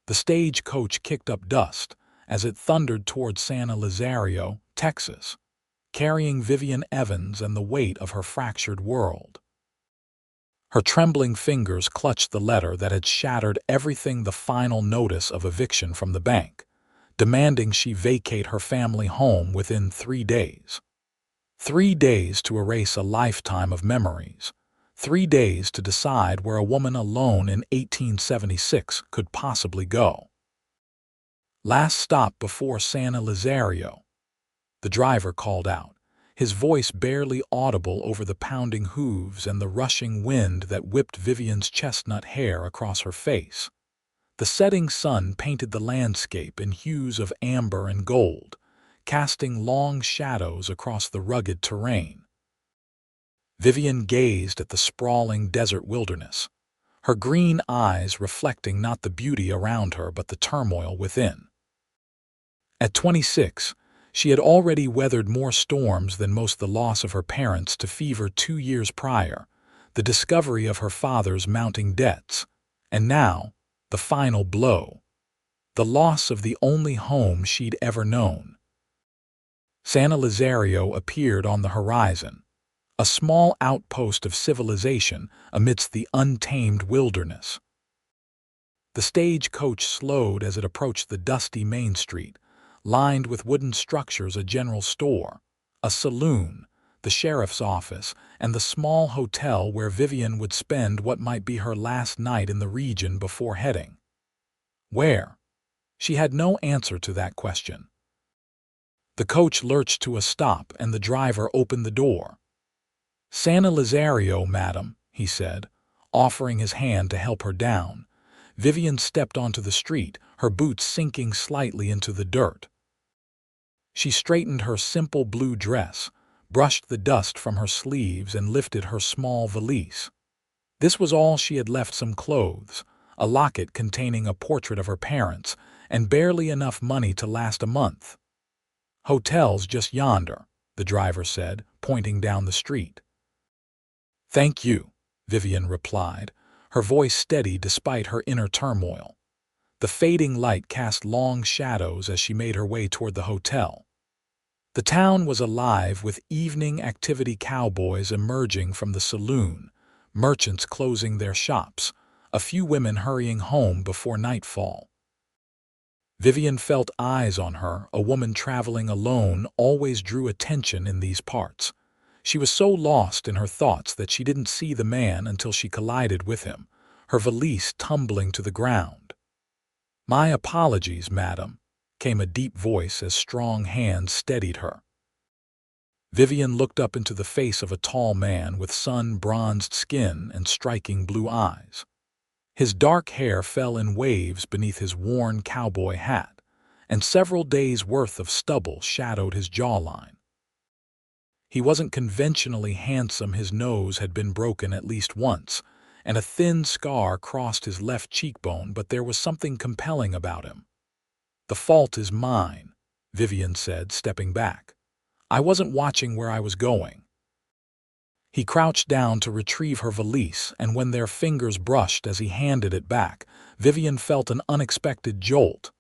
The stagecoach kicked up dust as it thundered toward San Elizario, Texas, carrying Vivian Evans and the weight of her fractured world. Her trembling fingers clutched the letter that had shattered everything, the final notice of eviction from the bank, demanding she vacate her family home within 3 days. 3 days to erase a lifetime of memories. 3 days to decide where a woman alone in 1876 could possibly go. Last stop before San Elizario, the driver called out, his voice barely audible over the pounding hooves and the rushing wind that whipped Vivian's chestnut hair across her face. The setting sun painted the landscape in hues of amber and gold, casting long shadows across the rugged terrain. Vivian gazed at the sprawling desert wilderness, her green eyes reflecting not the beauty around her but the turmoil within. At 26, she had already weathered more storms than most. The loss of her parents to fever 2 years prior, the discovery of her father's mounting debts, and now, the final blow, the loss of the only home she'd ever known. San Elizario appeared on the horizon, a small outpost of civilization amidst the untamed wilderness. The stagecoach slowed as it approached the dusty main street, lined with wooden structures, a general store, a saloon, the sheriff's office, and the small hotel where Vivian would spend what might be her last night in the region before heading. Where? She had no answer to that question. The coach lurched to a stop and the driver opened the door. "San Elizario, madam," he said, offering his hand to help her down. Vivian stepped onto the street, her boots sinking slightly into the dirt. She straightened her simple blue dress, brushed the dust from her sleeves, and lifted her small valise. This was all she had left: some clothes, a locket containing a portrait of her parents, and barely enough money to last a month. "Hotel's just yonder," the driver said, pointing down the street. "Thank you," Vivian replied, her voice steady despite her inner turmoil. The fading light cast long shadows as she made her way toward the hotel. The town was alive with evening activity: cowboys emerging from the saloon, merchants closing their shops, a few women hurrying home before nightfall. Vivian felt eyes on her. A woman traveling alone always drew attention in these parts. She was so lost in her thoughts that she didn't see the man until she collided with him, her valise tumbling to the ground. "My apologies, madam," came a deep voice as strong hands steadied her. Vivian looked up into the face of a tall man with sun-bronzed skin and striking blue eyes. His dark hair fell in waves beneath his worn cowboy hat, and several days' worth of stubble shadowed his jawline. He wasn't conventionally handsome. His nose had been broken at least once, and a thin scar crossed his left cheekbone, but there was something compelling about him. "The fault is mine," Vivian said, stepping back. "I wasn't watching where I was going." He crouched down to retrieve her valise, and when their fingers brushed as he handed it back, Vivian felt an unexpected jolt.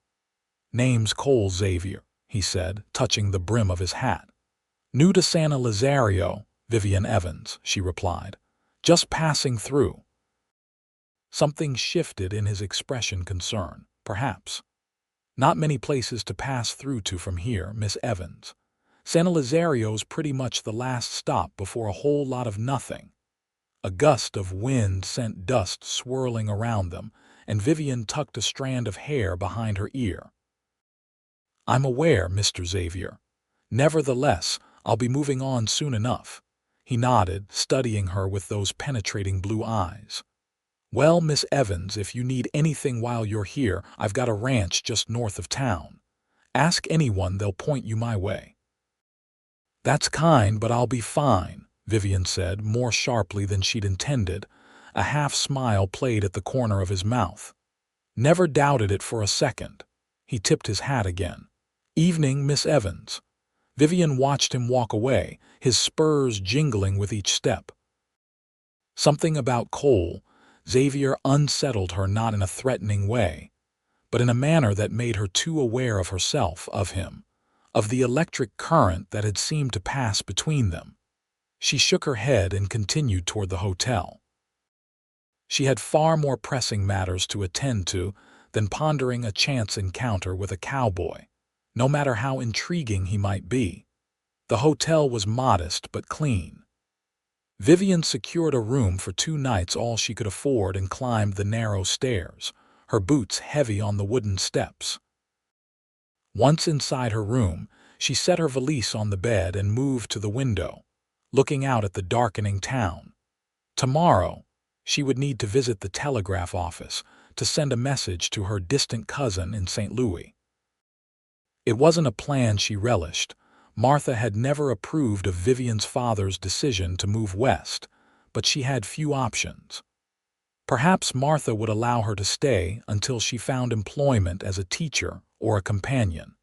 "Name's Cole Xavier," he said, touching the brim of his hat. "New to San Elizario, Vivian Evans," she replied. "Just passing through." Something shifted in his expression. Concern, perhaps. "Not many places to pass through to from here, Miss Evans. San Elizario's pretty much the last stop before a whole lot of nothing." A gust of wind sent dust swirling around them, and Vivian tucked a strand of hair behind her ear. "I'm aware, Mr. Xavier. Nevertheless, I'll be moving on soon enough." He nodded, studying her with those penetrating blue eyes. "Well, Miss Evans, if you need anything while you're here, I've got a ranch just north of town. Ask anyone, they'll point you my way." "That's kind, but I'll be fine," Vivian said, more sharply than she'd intended. A half-smile played at the corner of his mouth. "Never doubted it for a second." He tipped his hat again. "Evening, Miss Evans." Vivian watched him walk away, his spurs jingling with each step. Something about Cole Xavier unsettled her, not in a threatening way, but in a manner that made her too aware of herself, of him, of the electric current that had seemed to pass between them. She shook her head and continued toward the hotel. She had far more pressing matters to attend to than pondering a chance encounter with a cowboy, no matter how intriguing he might be. The hotel was modest but clean. Vivian secured a room for 2 nights, all she could afford, and climbed the narrow stairs, her boots heavy on the wooden steps. Once inside her room, she set her valise on the bed and moved to the window, looking out at the darkening town. Tomorrow, she would need to visit the telegraph office to send a message to her distant cousin in St. Louis. It wasn't a plan she relished. Martha had never approved of Vivian's father's decision to move west, but she had few options. Perhaps Martha would allow her to stay until she found employment as a teacher or a companion.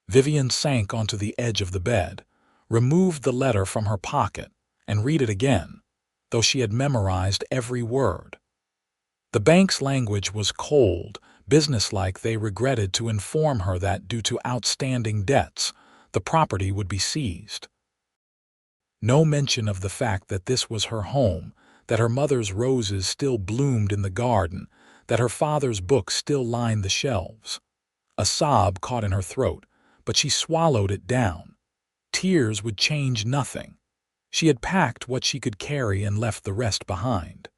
Vivian sank onto the edge of the bed, removed the letter from her pocket, and read it again, though she had memorized every word. The bank's language was cold, businesslike. They regretted to inform her that, due to outstanding debts, the property would be seized. No mention of the fact that this was her home, that her mother's roses still bloomed in the garden, that her father's books still lined the shelves. A sob caught in her throat, but she swallowed it down. Tears would change nothing. She had packed what she could carry and left the rest behind.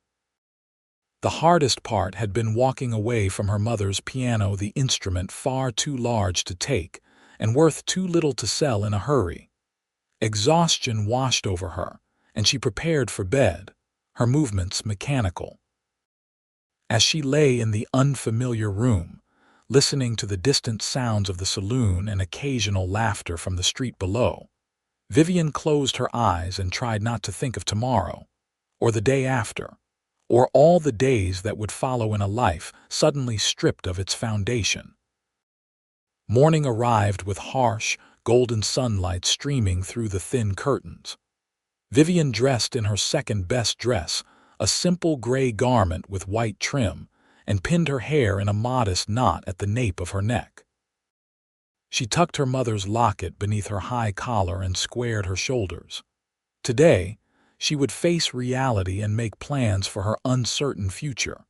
The hardest part had been walking away from her mother's piano, the instrument far too large to take and worth too little to sell in a hurry. Exhaustion washed over her, and she prepared for bed, her movements mechanical. As she lay in the unfamiliar room, listening to the distant sounds of the saloon and occasional laughter from the street below, Vivian closed her eyes and tried not to think of tomorrow, or the day after, or all the days that would follow in a life suddenly stripped of its foundation. Morning arrived with harsh, golden sunlight streaming through the thin curtains. Vivian dressed in her second-best dress, a simple gray garment with white trim, and pinned her hair in a modest knot at the nape of her neck. She tucked her mother's locket beneath her high collar and squared her shoulders. Today, she would face reality and make plans for her uncertain future.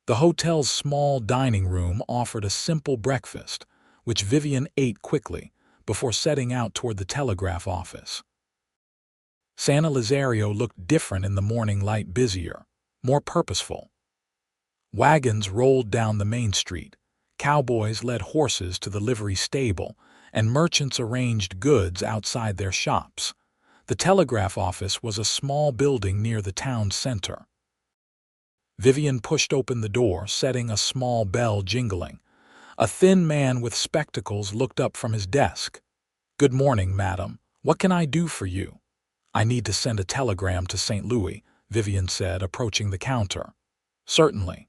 The hotel's small dining room offered a simple breakfast, which Vivian ate quickly before setting out toward the telegraph office. San Elizario looked different in the morning light, busier, more purposeful. Wagons rolled down the main street, cowboys led horses to the livery stable, and merchants arranged goods outside their shops. The telegraph office was a small building near the town center. Vivian pushed open the door, setting a small bell jingling. A thin man with spectacles looked up from his desk. "Good morning, madam. What can I do for you?" "I need to send a telegram to St. Louis," Vivian said, approaching the counter. "Certainly."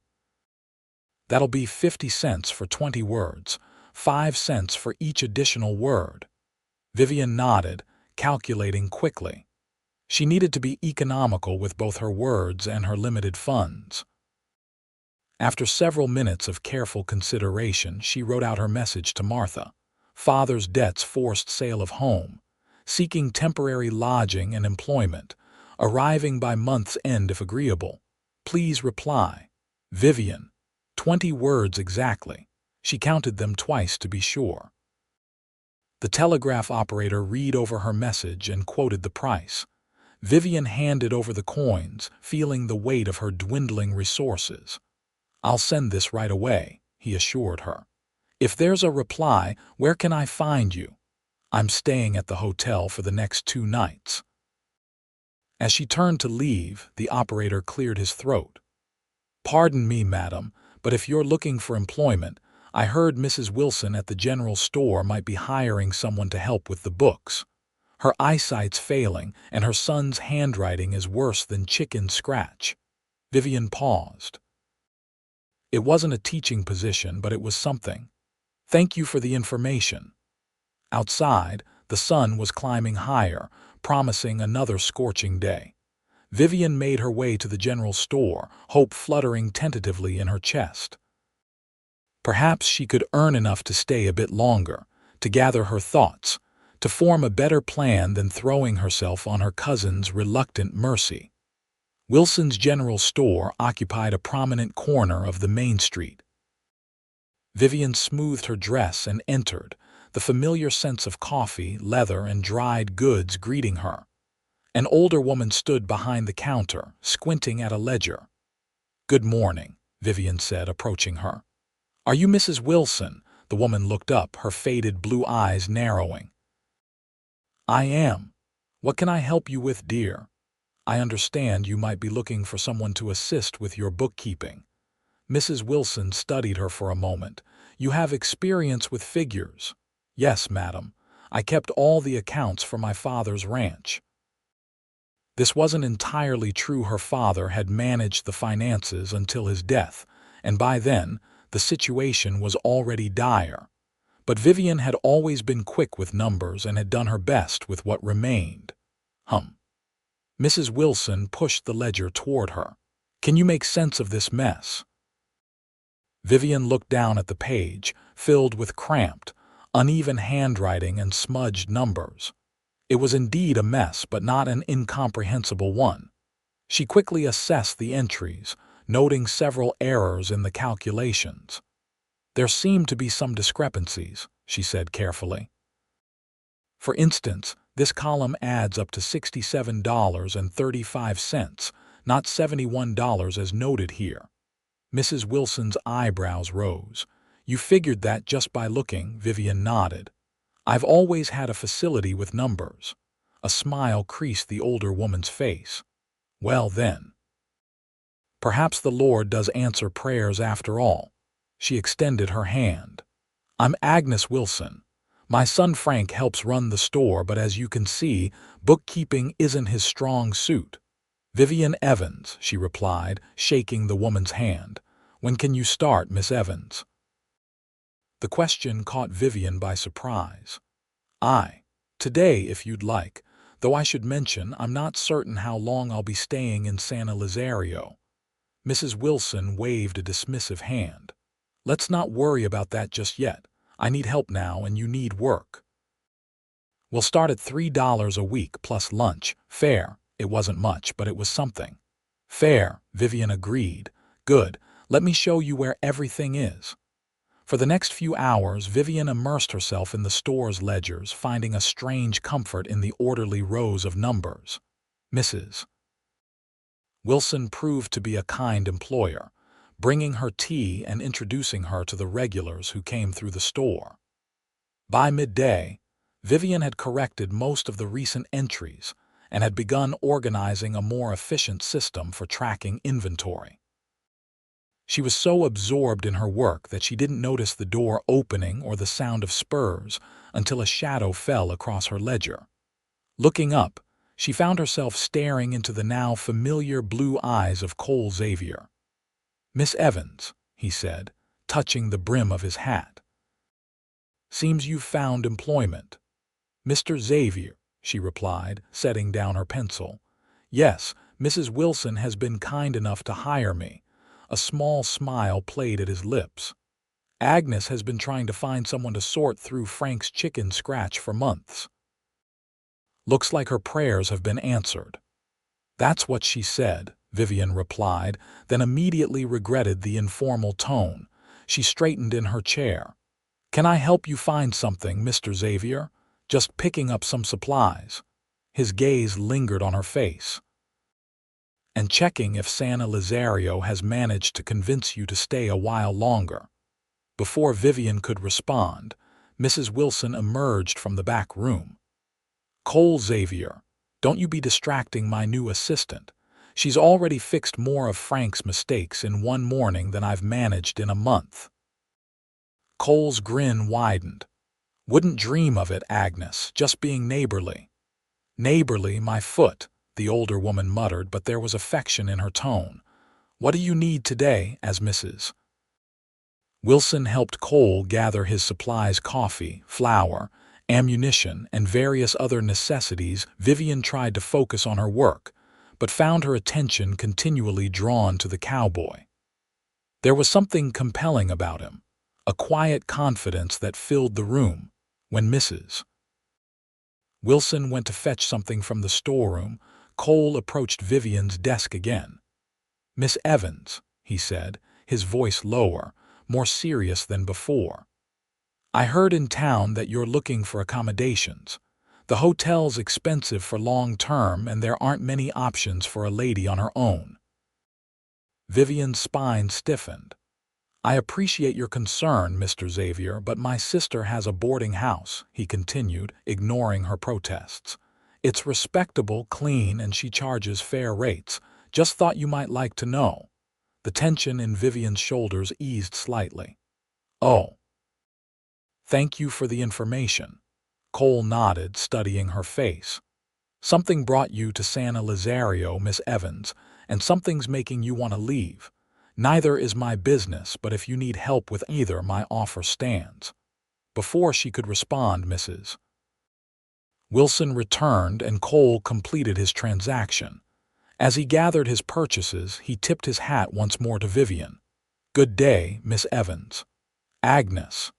"That'll be 50 cents for 20 words, 5 cents for each additional word." Vivian nodded, calculating quickly. She needed to be economical with both her words and her limited funds. After several minutes of careful consideration, she wrote out her message to Martha. Father's debts, forced sale of home, seeking temporary lodging and employment, arriving by month's end if agreeable. Please reply. Vivian. 20 words exactly. She counted them twice to be sure. The telegraph operator read over her message and quoted the price. Vivian handed over the coins, feeling the weight of her dwindling resources. "I'll send this right away," he assured her. "If there's a reply, where can I find you?" "I'm staying at the hotel for the next 2 nights." As she turned to leave, the operator cleared his throat. "Pardon me, madam, but if you're looking for employment, I heard Mrs. Wilson at the general store might be hiring someone to help with the books. Her eyesight's failing, and her son's handwriting is worse than chicken scratch." Vivian paused. It wasn't a teaching position, but it was something. "Thank you for the information." Outside, the sun was climbing higher, promising another scorching day. Vivian made her way to the general store, hope fluttering tentatively in her chest. Perhaps she could earn enough to stay a bit longer, to gather her thoughts, to form a better plan than throwing herself on her cousin's reluctant mercy. Wilson's General Store occupied a prominent corner of the main street. Vivian smoothed her dress and entered, the familiar scents of coffee, leather, and dried goods greeting her. An older woman stood behind the counter, squinting at a ledger. "Good morning," Vivian said, approaching her. "Are you Mrs. Wilson?" The woman looked up, her faded blue eyes narrowing. "I am. What can I help you with, dear? I understand you might be looking for someone to assist with your bookkeeping." Mrs. Wilson studied her for a moment. "You have experience with figures." "Yes, madam. I kept all the accounts for my father's ranch." This wasn't entirely true. Her father had managed the finances until his death, and by then, the situation was already dire. But Vivian had always been quick with numbers and had done her best with what remained. Mrs. Wilson pushed the ledger toward her. "Can you make sense of this mess?" Vivian looked down at the page, filled with cramped, uneven handwriting and smudged numbers. It was indeed a mess, but not an incomprehensible one. She quickly assessed the entries, noting several errors in the calculations. "There seem to be some discrepancies," she said carefully. "For instance, this column adds up to $67.35, not $71 as noted here." Mrs. Wilson's eyebrows rose. "You figured that just by looking," Vivian nodded. "I've always had a facility with numbers." A smile creased the older woman's face. "Well then, perhaps the Lord does answer prayers after all." She extended her hand. "I'm Agnes Wilson. My son Frank helps run the store, but as you can see, bookkeeping isn't his strong suit." "Vivian Evans," she replied, shaking the woman's hand. "When can you start, Miss Evans?" The question caught Vivian by surprise. Today, if you'd like, though I should mention I'm not certain how long I'll be staying in San Elizario." Mrs. Wilson waved a dismissive hand. "Let's not worry about that just yet. I need help now and you need work. We'll start at $3 a week plus lunch. Fair." It wasn't much, but it was something. "Fair," Vivian agreed. "Good. Let me show you where everything is." For the next few hours, Vivian immersed herself in the store's ledgers, finding a strange comfort in the orderly rows of numbers. Mrs. Wilson proved to be a kind employer, bringing her tea and introducing her to the regulars who came through the store. By midday, Vivian had corrected most of the recent entries and had begun organizing a more efficient system for tracking inventory. She was so absorbed in her work that she didn't notice the door opening or the sound of spurs until a shadow fell across her ledger. Looking up, she found herself staring into the now familiar blue eyes of Cole Xavier. "Miss Evans," he said, touching the brim of his hat. "Seems you've found employment." "Mr. Xavier," she replied, setting down her pencil. "Yes, Mrs. Wilson has been kind enough to hire me." A small smile played at his lips. "Agnes has been trying to find someone to sort through Frank's chicken scratch for months. Looks like her prayers have been answered." "That's what she said," Vivian replied, then immediately regretted the informal tone. She straightened in her chair. "Can I help you find something, Mr. Xavier? Just picking up some supplies." His gaze lingered on her face. "And checking if San Elizario has managed to convince you to stay a while longer." Before Vivian could respond, Mrs. Wilson emerged from the back room. "Cole Xavier, don't you be distracting my new assistant. She's already fixed more of Frank's mistakes in one morning than I've managed in a month." Cole's grin widened. "Wouldn't dream of it, Agnes, just being neighborly." "Neighborly, my foot," the older woman muttered, but there was affection in her tone. "What do you need today?" As Mrs. Wilson helped Cole gather his supplies, coffee, flour, ammunition, and various other necessities, Vivian tried to focus on her work, but found her attention continually drawn to the cowboy. There was something compelling about him, a quiet confidence that filled the room. When Mrs. Wilson went to fetch something from the storeroom, Cole approached Vivian's desk again. "Miss Evans," he said, his voice lower, more serious than before. "I heard in town that you're looking for accommodations. The hotel's expensive for long-term and there aren't many options for a lady on her own." Vivian's spine stiffened. "I appreciate your concern, Mr. Xavier, but my sister has a boarding house," he continued, ignoring her protests. "It's respectable, clean, and she charges fair rates. Just thought you might like to know." The tension in Vivian's shoulders eased slightly. "Oh, thank you for the information." Cole nodded, studying her face. "Something brought you to San Elizario, Miss Evans, and something's making you want to leave. Neither is my business, but if you need help with either, my offer stands." Before she could respond, Mrs. Wilson returned and Cole completed his transaction. As he gathered his purchases, he tipped his hat once more to Vivian. "Good day, Miss Evans." "Agnes."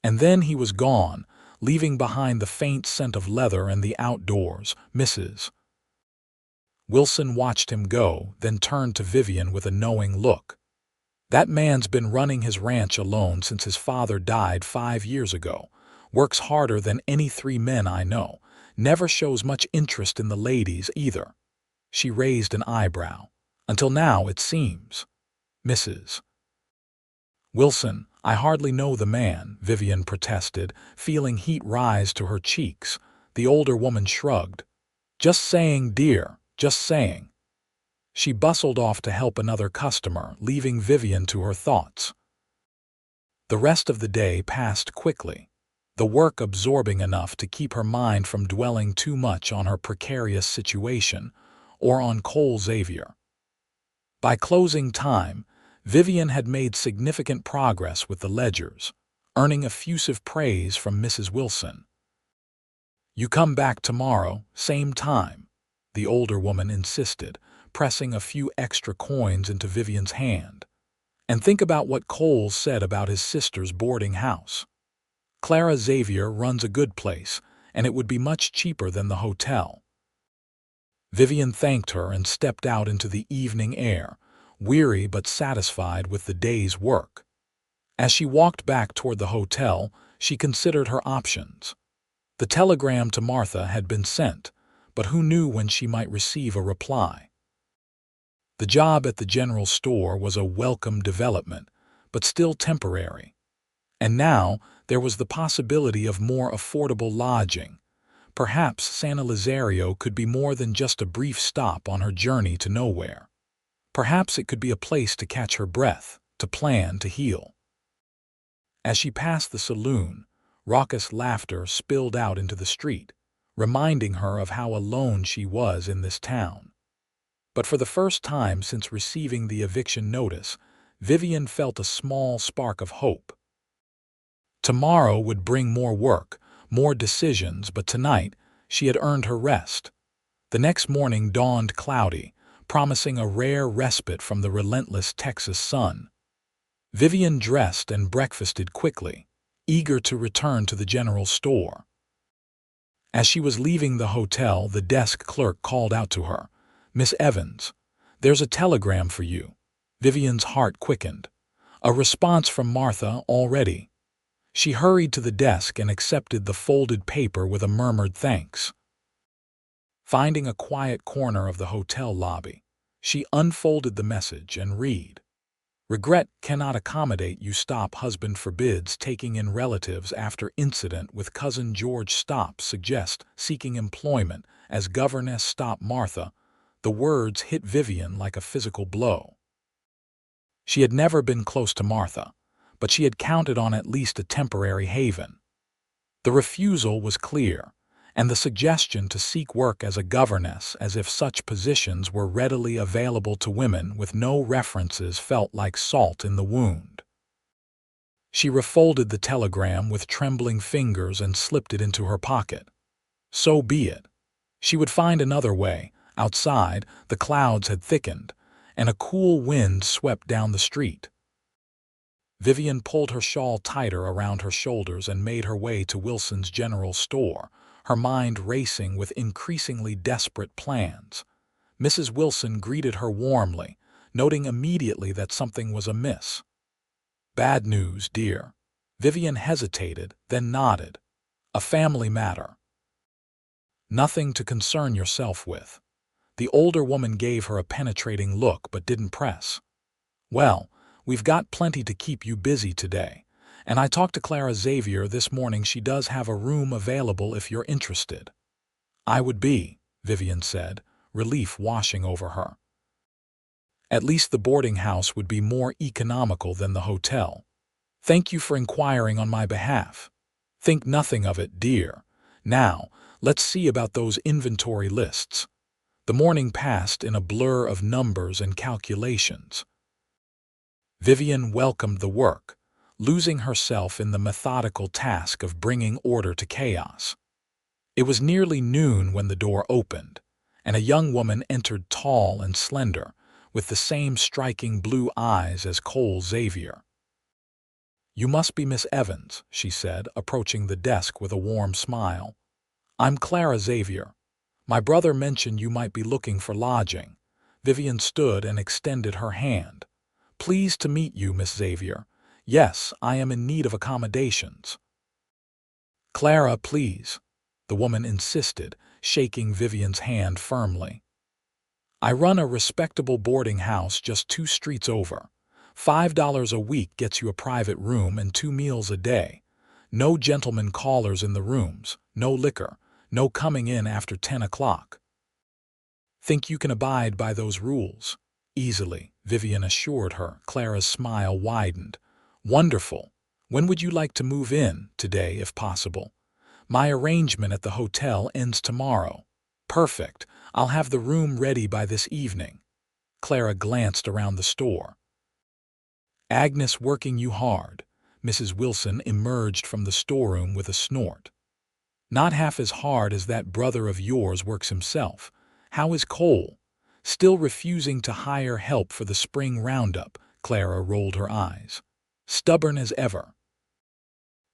And then he was gone, leaving behind the faint scent of leather and the outdoors. Mrs. Wilson watched him go, then turned to Vivian with a knowing look. "That man's been running his ranch alone since his father died 5 years ago. Works harder than any 3 men I know. Never shows much interest in the ladies either." She raised an eyebrow. "Until now, it seems." "Mrs. Wilson, I hardly know the man," Vivian protested, feeling heat rise to her cheeks. The older woman shrugged. "Just saying, dear, just saying." She bustled off to help another customer, leaving Vivian to her thoughts. The rest of the day passed quickly, the work absorbing enough to keep her mind from dwelling too much on her precarious situation or on Cole Xavier. By closing time, Vivian had made significant progress with the ledgers, earning effusive praise from Mrs. Wilson. "You come back tomorrow, same time," the older woman insisted, pressing a few extra coins into Vivian's hand. "And think about what Cole said about his sister's boarding house. Clara Xavier runs a good place, and it would be much cheaper than the hotel." Vivian thanked her and stepped out into the evening air, weary but satisfied with the day's work. As she walked back toward the hotel, she considered her options. The telegram to Martha had been sent, but who knew when she might receive a reply? The job at the general store was a welcome development, but still temporary. And now there was the possibility of more affordable lodging. Perhaps San Elizario could be more than just a brief stop on her journey to nowhere. Perhaps it could be a place to catch her breath, to plan, to heal. As she passed the saloon, raucous laughter spilled out into the street, reminding her of how alone she was in this town. But for the first time since receiving the eviction notice, Vivian felt a small spark of hope. Tomorrow would bring more work, more decisions, but tonight she had earned her rest. The next morning dawned cloudy, promising a rare respite from the relentless Texas sun. Vivian dressed and breakfasted quickly, eager to return to the general store. As she was leaving the hotel, the desk clerk called out to her, "Miss Evans, there's a telegram for you." Vivian's heart quickened. A response from Martha already. She hurried to the desk and accepted the folded paper with a murmured thanks. Finding a quiet corner of the hotel lobby, she unfolded the message and read, "Regret cannot accommodate you. Stop. Husband forbids taking in relatives after incident with cousin George. Stop. Suggest seeking employment as governess. Stop. Martha." The words hit Vivian like a physical blow. She had never been close to Martha, but she had counted on at least a temporary haven. The refusal was clear, and the suggestion to seek work as a governess, as if such positions were readily available to women with no references, felt like salt in the wound. She refolded the telegram with trembling fingers and slipped it into her pocket. So be it. She would find another way. Outside, the clouds had thickened, and a cool wind swept down the street. Vivian pulled her shawl tighter around her shoulders and made her way to Wilson's general store, her mind racing with increasingly desperate plans. Mrs. Wilson greeted her warmly, noting immediately that something was amiss. "Bad news, dear." Vivian hesitated, then nodded. "A family matter." "Nothing to concern yourself with." The older woman gave her a penetrating look but didn't press. "Well, we've got plenty to keep you busy today, and I talked to Cole Xavier this morning. She does have a room available if you're interested." "I would be," Vivian said, relief washing over her. At least the boarding house would be more economical than the hotel. "Thank you for inquiring on my behalf." "Think nothing of it, dear. Now, let's see about those inventory lists." The morning passed in a blur of numbers and calculations. Vivian welcomed the work, losing herself in the methodical task of bringing order to chaos. It was nearly noon when the door opened, and a young woman entered, tall and slender, with the same striking blue eyes as Cole Xavier. "You must be Miss Evans," she said, approaching the desk with a warm smile. "I'm Cole Xavier. My brother mentioned you might be looking for lodging." Vivian stood and extended her hand. "Pleased to meet you, Miss Xavier. Yes, I am in need of accommodations." "Clara, please," the woman insisted, shaking Vivian's hand firmly. "I run a respectable boarding house just 2 streets over. $5 a week gets you a private room and 2 meals a day. No gentlemen callers in the rooms, no liquor, no coming in after 10 o'clock. Think you can abide by those rules?" "Easily," Vivian assured her. Clara's smile widened. "Wonderful. When would you like to move in? Today, if possible." "My arrangement at the hotel ends tomorrow." "Perfect. I'll have the room ready by this evening." Clara glanced around the store. "Agnes working you hard." Mrs. Wilson emerged from the storeroom with a snort. "Not half as hard as that brother of yours works himself. How is Cole?" "Still refusing to hire help for the spring roundup." Clara rolled her eyes. "Stubborn as ever.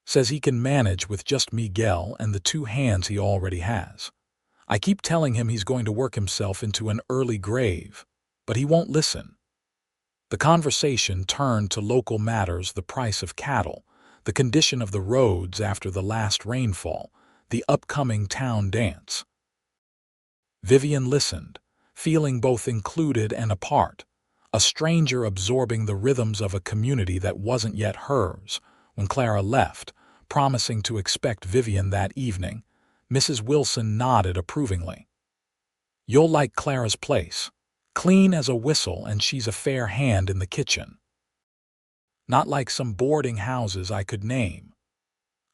Says he can manage with just Miguel and the 2 hands he already has. I keep telling him he's going to work himself into an early grave, but he won't listen." The conversation turned to local matters: the price of cattle, the condition of the roads after the last rainfall, the upcoming town dance. Vivian listened, feeling both included and apart, a stranger absorbing the rhythms of a community that wasn't yet hers. When Clara left, promising to expect Vivian that evening, Mrs. Wilson nodded approvingly. "You'll like Clara's place. Clean as a whistle, and she's a fair hand in the kitchen. Not like some boarding houses I could name."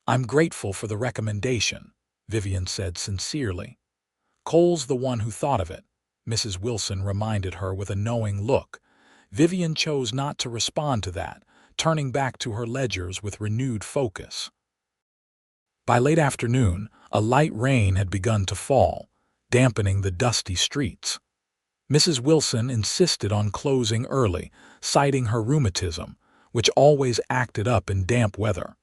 "I'm grateful for the recommendation," Vivian said sincerely. "Cole's the one who thought of it," Mrs. Wilson reminded her with a knowing look. Vivian chose not to respond to that, turning back to her ledgers with renewed focus. By late afternoon, a light rain had begun to fall, dampening the dusty streets. Mrs. Wilson insisted on closing early, citing her rheumatism, which always acted up in damp weather.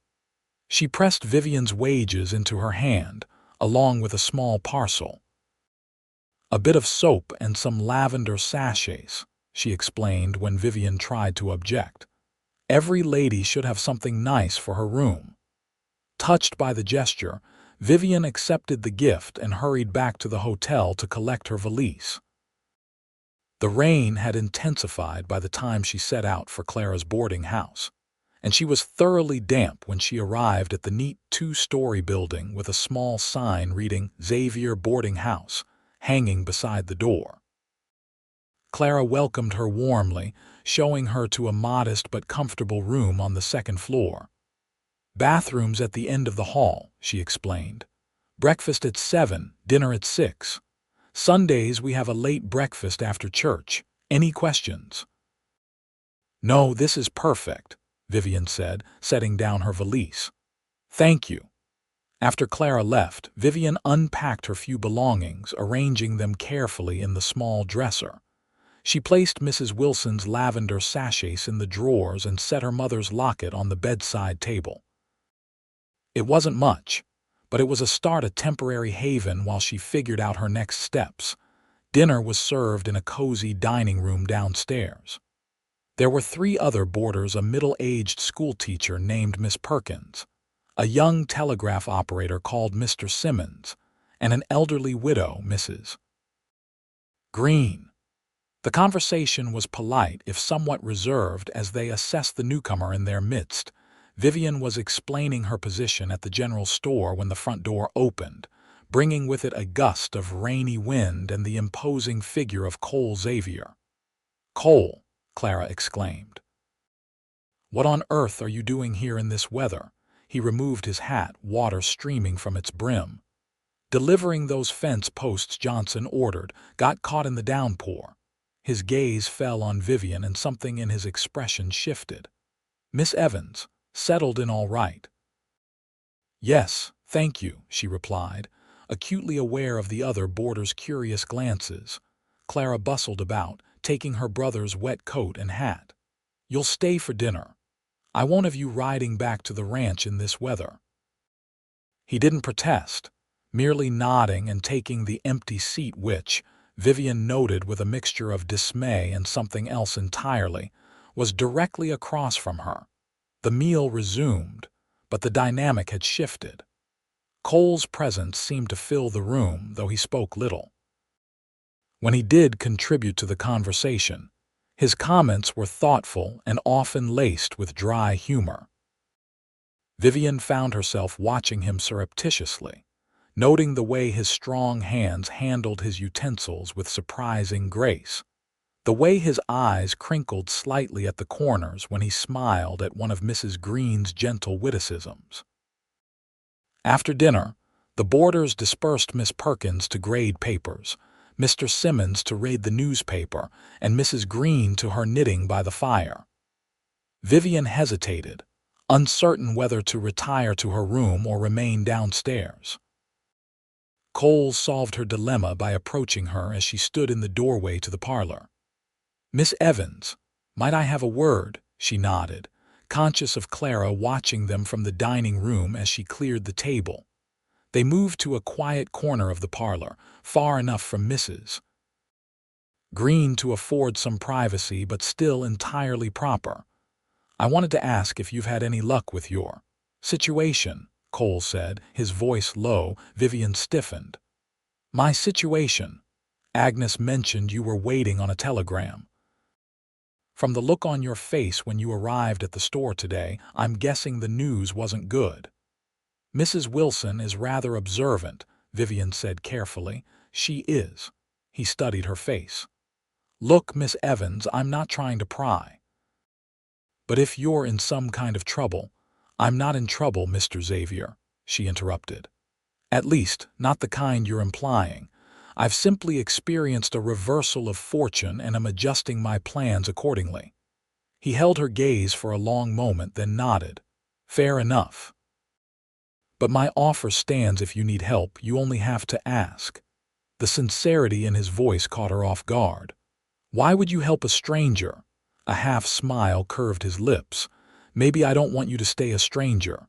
She pressed Vivian's wages into her hand, along with a small parcel. "A bit of soap and some lavender sachets," she explained when Vivian tried to object. "Every lady should have something nice for her room." Touched by the gesture, Vivian accepted the gift and hurried back to the hotel to collect her valise. The rain had intensified by the time she set out for Clara's boarding house, and she was thoroughly damp when she arrived at the neat 2-story building with a small sign reading "Xavier Boarding House" hanging beside the door. Clara welcomed her warmly, showing her to a modest but comfortable room on the 2nd floor. "Bathrooms at the end of the hall," she explained. "Breakfast at 7, dinner at 6. Sundays we have a late breakfast after church. Any questions?" "No, this is perfect," Vivian said, setting down her valise. "Thank you." After Clara left, Vivian unpacked her few belongings, arranging them carefully in the small dresser. She placed Mrs. Wilson's lavender sachets in the drawers and set her mother's locket on the bedside table. It wasn't much, but it was a start, a temporary haven while she figured out her next steps. Dinner was served in a cozy dining room downstairs. There were 3 other boarders, a middle-aged schoolteacher named Miss Perkins, a young telegraph operator called Mr. Simmons, and an elderly widow, Mrs. Green. The conversation was polite, if somewhat reserved, as they assessed the newcomer in their midst. Vivian was explaining her position at the general store when the front door opened, bringing with it a gust of rainy wind and the imposing figure of Cole Xavier. "Cole," Clara exclaimed. "What on earth are you doing here in this weather?" He removed his hat, water streaming from its brim. "Delivering those fence posts Johnson ordered. Got caught in the downpour." His gaze fell on Vivian and something in his expression shifted. "Miss Evans, settled in all right?" "Yes, thank you," she replied, acutely aware of the other boarders' curious glances. Clara bustled about, taking her brother's wet coat and hat. "You'll stay for dinner. I won't have you riding back to the ranch in this weather." He didn't protest, merely nodding and taking the empty seat which, Vivian noted with a mixture of dismay and something else entirely, was directly across from her. The meal resumed, but the dynamic had shifted. Cole's presence seemed to fill the room, though he spoke little. When he did contribute to the conversation, his comments were thoughtful and often laced with dry humor. Vivian found herself watching him surreptitiously, noting the way his strong hands handled his utensils with surprising grace, the way his eyes crinkled slightly at the corners when he smiled at one of Mrs. Green's gentle witticisms. After dinner, the boarders dispersed, Miss Perkins to grade papers, Mr. Simmons to read the newspaper, and Mrs. Green to her knitting by the fire. Vivian hesitated, uncertain whether to retire to her room or remain downstairs. Cole solved her dilemma by approaching her as she stood in the doorway to the parlor. "Miss Evans, might I have a word?" She nodded, conscious of Clara watching them from the dining room as she cleared the table. They moved to a quiet corner of the parlor, far enough from Mrs. Green to afford some privacy but still entirely proper. "I wanted to ask if you've had any luck with your situation," Cole said, his voice low. Vivian stiffened. "My situation? Agnes mentioned you were waiting on a telegram. From the look on your face when you arrived at the store today, I'm guessing the news wasn't good." "Mrs. Wilson is rather observant," Vivian said carefully. "She is." He studied her face. "Look, Miss Evans, I'm not trying to pry. But if you're in some kind of trouble—" "I'm not in trouble, Mr. Xavier," she interrupted. "At least, not the kind you're implying. I've simply experienced a reversal of fortune and am adjusting my plans accordingly." He held her gaze for a long moment, then nodded. "Fair enough. But my offer stands if you need help. You only have to ask." The sincerity in his voice caught her off guard. "Why would you help a stranger?" A half smile curved his lips. "Maybe I don't want you to stay a stranger."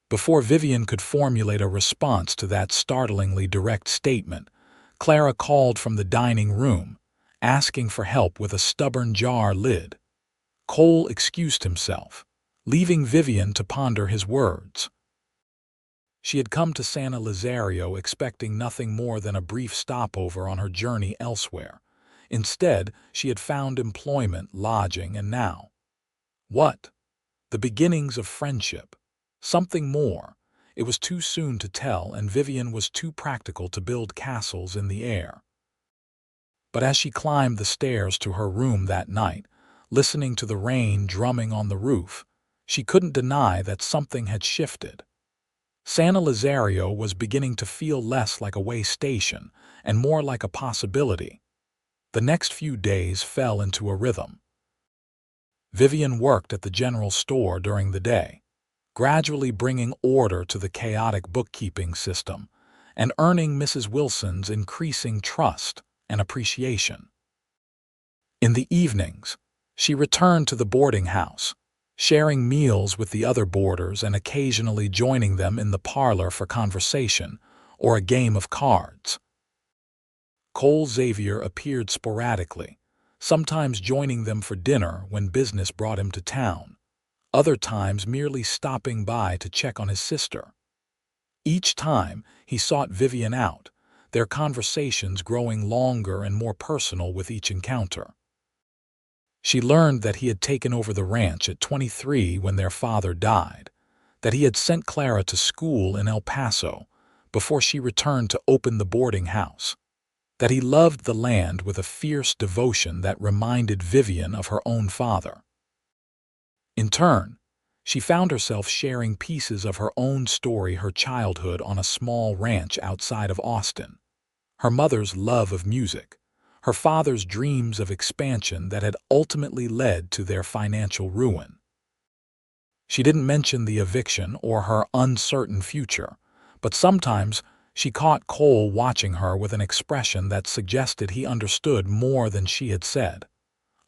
Before Vivian could formulate a response to that startlingly direct statement, Clara called from the dining room, asking for help with a stubborn jar lid. Cole excused himself, leaving Vivian to ponder his words. She had come to San Elizario expecting nothing more than a brief stopover on her journey elsewhere. Instead, she had found employment, lodging, and now— what? The beginnings of friendship. Something more. It was too soon to tell, and Vivian was too practical to build castles in the air. But as she climbed the stairs to her room that night, listening to the rain drumming on the roof, she couldn't deny that something had shifted. San Elizario was beginning to feel less like a way station and more like a possibility. The next few days fell into a rhythm. Vivian worked at the general store during the day, gradually bringing order to the chaotic bookkeeping system and earning Mrs. Wilson's increasing trust and appreciation. In the evenings, she returned to the boarding house, sharing meals with the other boarders and occasionally joining them in the parlor for conversation or a game of cards. Cole Xavier appeared sporadically, sometimes joining them for dinner when business brought him to town, other times merely stopping by to check on his sister. Each time he sought Vivian out, their conversations growing longer and more personal with each encounter. She learned that he had taken over the ranch at 23 when their father died, that he had sent Clara to school in El Paso before she returned to open the boarding house, that he loved the land with a fierce devotion that reminded Vivian of her own father. In turn, she found herself sharing pieces of her own story, her childhood on a small ranch outside of Austin, her mother's love of music, her father's dreams of expansion that had ultimately led to their financial ruin. She didn't mention the eviction or her uncertain future, but sometimes she caught Cole watching her with an expression that suggested he understood more than she had said.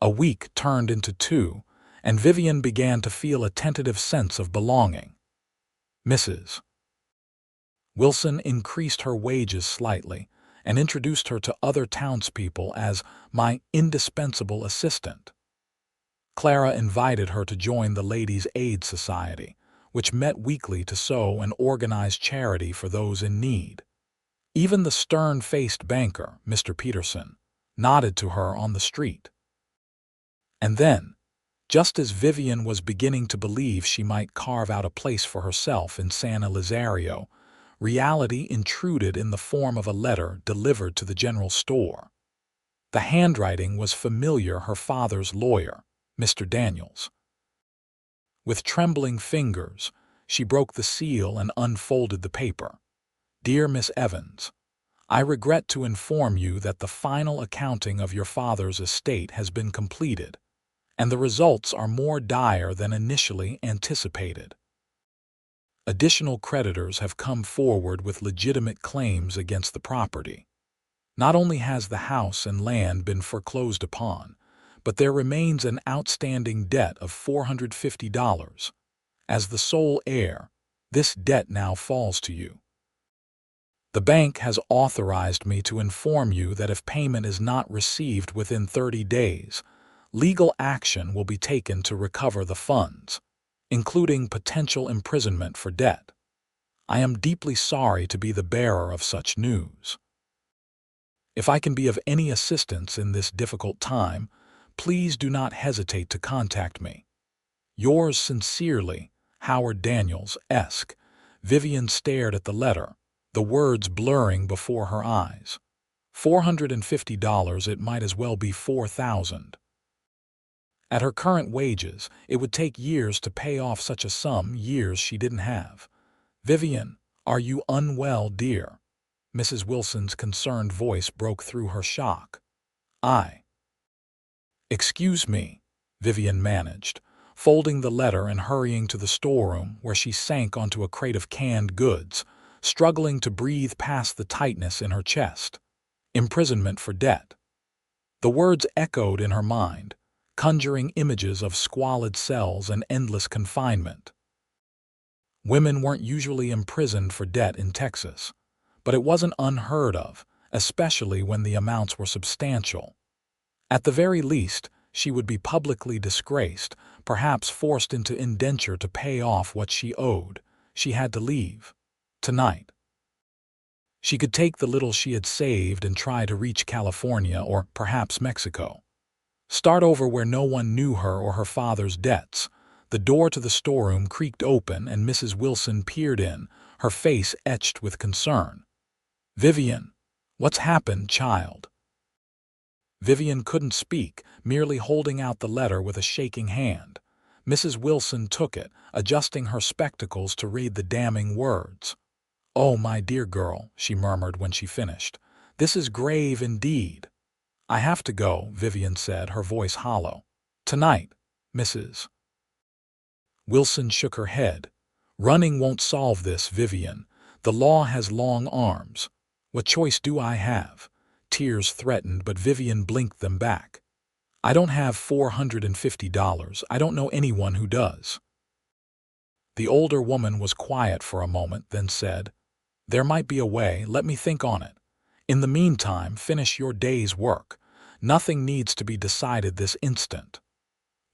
A week turned into 2, and Vivian began to feel a tentative sense of belonging. Mrs. Wilson increased her wages slightly and introduced her to other townspeople as my indispensable assistant. Clara invited her to join the Ladies' Aid Society, which met weekly to sow and organize charity for those in need. Even the stern-faced banker, Mr. Peterson, nodded to her on the street. And then, just as Vivian was beginning to believe she might carve out a place for herself in San Elizario, reality intruded in the form of a letter delivered to the general store. The handwriting was familiar, her father's lawyer, Mr. Daniels. With trembling fingers, she broke the seal and unfolded the paper. Dear Miss Evans, I regret to inform you that the final accounting of your father's estate has been completed, and the results are more dire than initially anticipated. Additional creditors have come forward with legitimate claims against the property. Not only has the house and land been foreclosed upon, but there remains an outstanding debt of $450. As the sole heir, this debt now falls to you. The bank has authorized me to inform you that if payment is not received within 30 days, legal action will be taken to recover the funds, including potential imprisonment for debt. I am deeply sorry to be the bearer of such news. If I can be of any assistance in this difficult time, please do not hesitate to contact me. Yours sincerely, Howard Daniels-esque. Vivian stared at the letter, the words blurring before her eyes. $450, it might as well be $4,000. At her current wages, it would take years to pay off such a sum, years she didn't have. Vivian, are you unwell, dear? Mrs. Wilson's concerned voice broke through her shock. Excuse me, Vivian managed, folding the letter and hurrying to the storeroom where she sank onto a crate of canned goods, struggling to breathe past the tightness in her chest. Imprisonment for debt. The words echoed in her mind, conjuring images of squalid cells and endless confinement. Women weren't usually imprisoned for debt in Texas, but it wasn't unheard of, especially when the amounts were substantial. At the very least, she would be publicly disgraced, perhaps forced into indenture to pay off what she owed. She had to leave. Tonight. She could take the little she had saved and try to reach California or perhaps Mexico. Start over where no one knew her or her father's debts. The door to the storeroom creaked open and Mrs. Wilson peered in, her face etched with concern. Vivian, what's happened, child? Vivian couldn't speak, merely holding out the letter with a shaking hand. Mrs. Wilson took it, adjusting her spectacles to read the damning words. Oh, my dear girl, she murmured when she finished. This is grave indeed. I have to go, Vivian said, her voice hollow. Tonight, Mrs. Wilson shook her head. Running won't solve this, Vivian. The law has long arms. What choice do I have? Tears threatened, but Vivian blinked them back. I don't have $450. I don't know anyone who does. The older woman was quiet for a moment, then said, "There might be a way. Let me think on it. In the meantime, finish your day's work. Nothing needs to be decided this instant."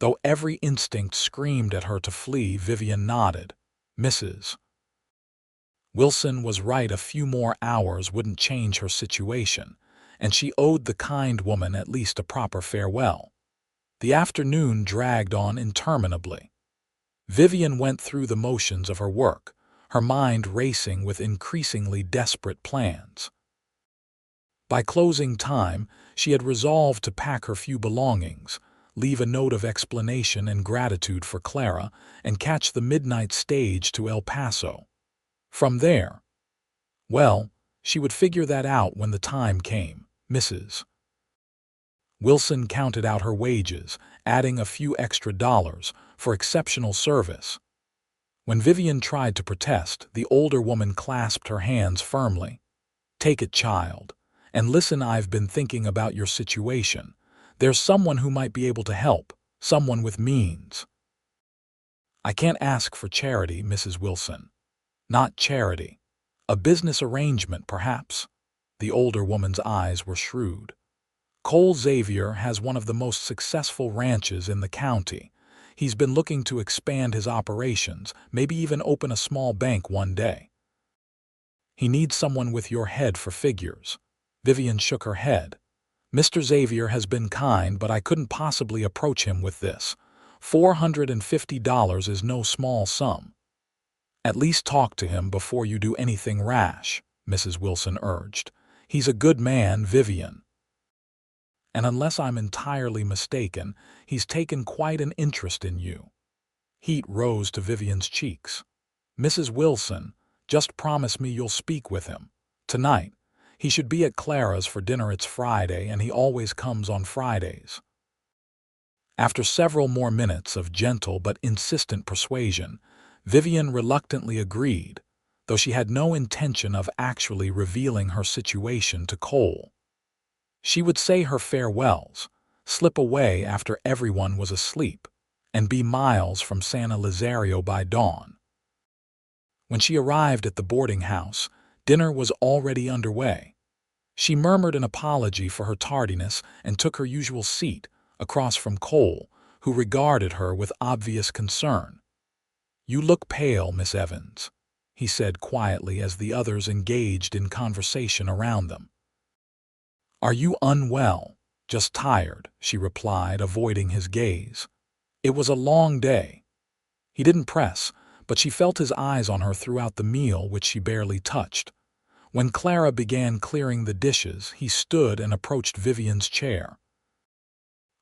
Though every instinct screamed at her to flee, Vivian nodded. Mrs. Wilson was right. A few more hours wouldn't change her situation, and she owed the kind woman at least a proper farewell. The afternoon dragged on interminably. Vivian went through the motions of her work, her mind racing with increasingly desperate plans. By closing time, she had resolved to pack her few belongings, leave a note of explanation and gratitude for Clara, and catch the midnight stage to El Paso. From there, well, she would figure that out when the time came. Mrs. Wilson counted out her wages, adding a few extra dollars for exceptional service. When Vivian tried to protest, the older woman clasped her hands firmly. "Take it, child. And listen, I've been thinking about your situation. There's someone who might be able to help, someone with means." "I can't ask for charity, Mrs. Wilson." "Not charity. A business arrangement, perhaps." The older woman's eyes were shrewd. "Cole Xavier has one of the most successful ranches in the county. He's been looking to expand his operations, maybe even open a small bank one day. He needs someone with your head for figures." Vivian shook her head. "Mr. Xavier has been kind, but I couldn't possibly approach him with this. $450 is no small sum." "At least talk to him before you do anything rash," Mrs. Wilson urged. "He's a good man, Vivian. And unless I'm entirely mistaken, he's taken quite an interest in you." Heat rose to Vivian's cheeks. "Mrs. Wilson, just promise me you'll speak with him. Tonight. He should be at Clara's for dinner. It's Friday, and he always comes on Fridays." After several more minutes of gentle but insistent persuasion, Vivian reluctantly agreed, though she had no intention of actually revealing her situation to Cole. She would say her farewells, slip away after everyone was asleep, and be miles from San Elizario by dawn. When she arrived at the boarding house, dinner was already underway. She murmured an apology for her tardiness and took her usual seat, across from Cole, who regarded her with obvious concern. "You look pale, Miss Evans," he said quietly as the others engaged in conversation around them. "Are you unwell?" "Just tired," she replied, avoiding his gaze. It was a long day. He didn't press, but she felt his eyes on her throughout the meal, which she barely touched. When Clara began clearing the dishes, he stood and approached Vivian's chair.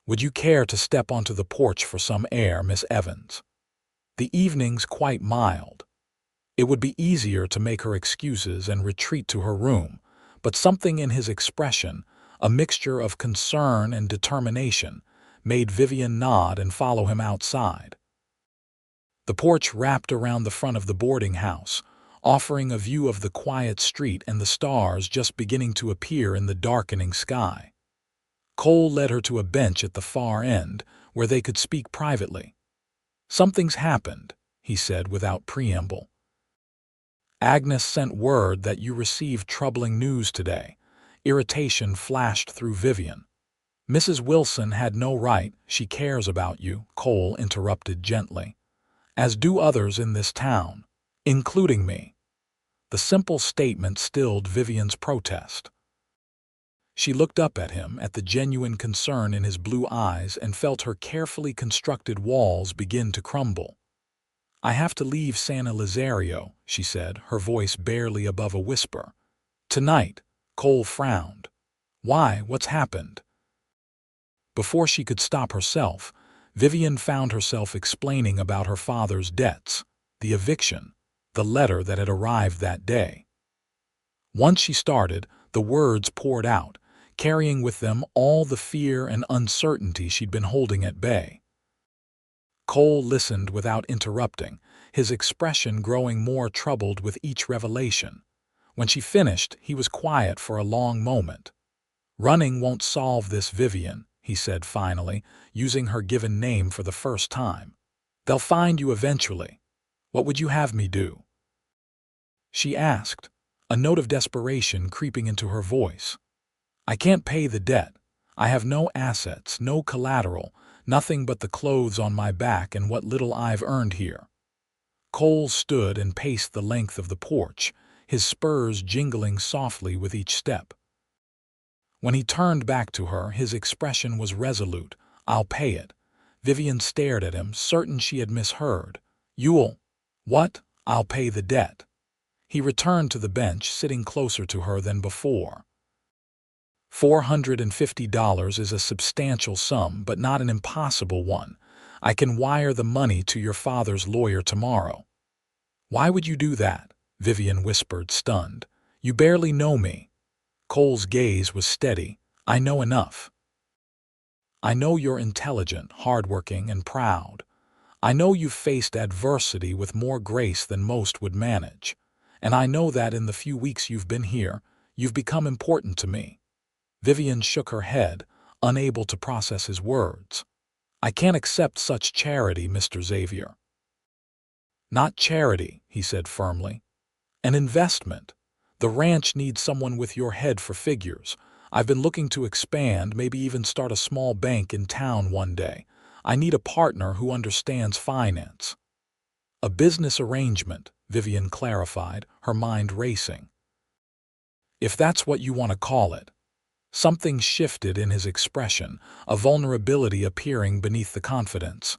"Would you care to step onto the porch for some air, Miss Evans? The evening's quite mild." It would be easier to make her excuses and retreat to her room, but something in his expression, a mixture of concern and determination, made Vivian nod and follow him outside. The porch wrapped around the front of the boarding house, offering a view of the quiet street and the stars just beginning to appear in the darkening sky. Cole led her to a bench at the far end, where they could speak privately. "Something's happened," he said without preamble. "Agnes sent word that you received troubling news today." Irritation flashed through Vivian. "Mrs. Wilson had no right. She cares about you," Cole interrupted gently. "As do others in this town, including me." The simple statement stilled Vivian's protest. She looked up at him, at the genuine concern in his blue eyes, and felt her carefully constructed walls begin to crumble. "I have to leave San Elizario," she said, her voice barely above a whisper. "Tonight." Cole frowned. "Why? What's happened?" Before she could stop herself, Vivian found herself explaining about her father's debts, the eviction, the letter that had arrived that day. Once she started, the words poured out, carrying with them all the fear and uncertainty she'd been holding at bay. Cole listened without interrupting, his expression growing more troubled with each revelation. When she finished, he was quiet for a long moment. "Running won't solve this, Vivian," he said finally, using her given name for the first time. "They'll find you eventually. What would you have me do?" She asked, a note of desperation creeping into her voice. "I can't pay the debt. I have no assets, no collateral, nothing but the clothes on my back and what little I've earned here." Cole stood and paced the length of the porch, his spurs jingling softly with each step. When he turned back to her, his expression was resolute. "I'll pay it." Vivian stared at him, certain she had misheard. "You'll—" "What?" "I'll pay the debt." He returned to the bench, sitting closer to her than before. $450 is a substantial sum, but not an impossible one. I can wire the money to your father's lawyer tomorrow." "Why would you do that?" Vivian whispered, stunned. "You barely know me." Cole's gaze was steady. "I know enough. I know you're intelligent, hardworking, and proud. I know you've faced adversity with more grace than most would manage. And I know that in the few weeks you've been here, you've become important to me." Vivian shook her head, unable to process his words. "I can't accept such charity, Mr. Xavier." "Not charity," he said firmly. "An investment. The ranch needs someone with your head for figures. I've been looking to expand, maybe even start a small bank in town one day. I need a partner who understands finance." "A business arrangement," Vivian clarified, her mind racing. "If that's what you want to call it." Something shifted in his expression, a vulnerability appearing beneath the confidence.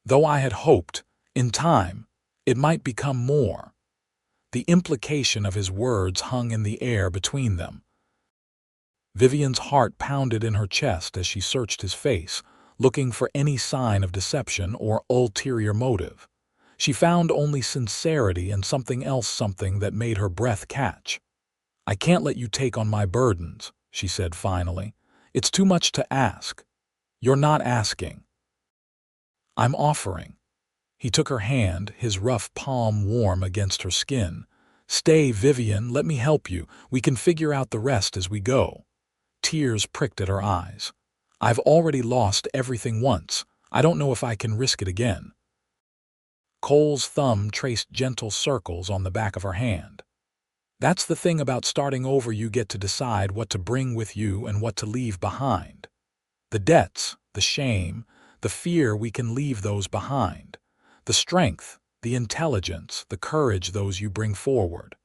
"Though I had hoped, in time, it might become more." The implication of his words hung in the air between them. Vivian's heart pounded in her chest as she searched his face, looking for any sign of deception or ulterior motive. She found only sincerity and something else, something that made her breath catch. "I can't let you take on my burdens," she said finally. "It's too much to ask." "You're not asking. I'm offering." He took her hand, his rough palm warm against her skin. "Stay, Vivian, let me help you. We can figure out the rest as we go." Tears pricked at her eyes. "I've already lost everything once. I don't know if I can risk it again." Cole's thumb traced gentle circles on the back of her hand. "That's the thing about starting over. You get to decide what to bring with you and what to leave behind. The debts, the shame, the fear, we can leave those behind. The strength, the intelligence, the courage, those you bring forward."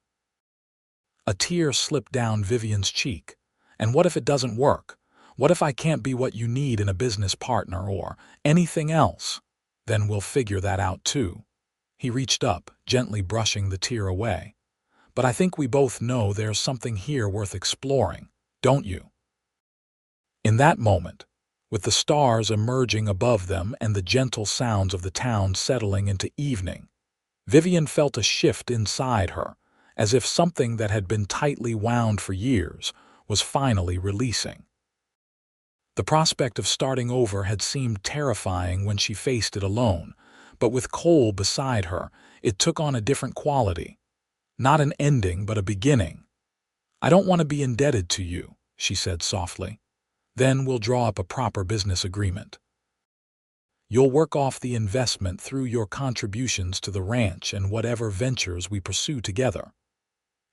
A tear slipped down Vivian's cheek. "And what if it doesn't work? What if I can't be what you need in a business partner or anything else? Then we'll figure that out too." He reached up, gently brushing the tear away. "But I think we both know there's something here worth exploring, don't you?" In that moment, with the stars emerging above them and the gentle sounds of the town settling into evening, Vivian felt a shift inside her, as if something that had been tightly wound for years was finally releasing. The prospect of starting over had seemed terrifying when she faced it alone, but with Cole beside her, it took on a different quality. Not an ending, but a beginning. "I don't want to be indebted to you," she said softly. "Then we'll draw up a proper business agreement. You'll work off the investment through your contributions to the ranch and whatever ventures we pursue together."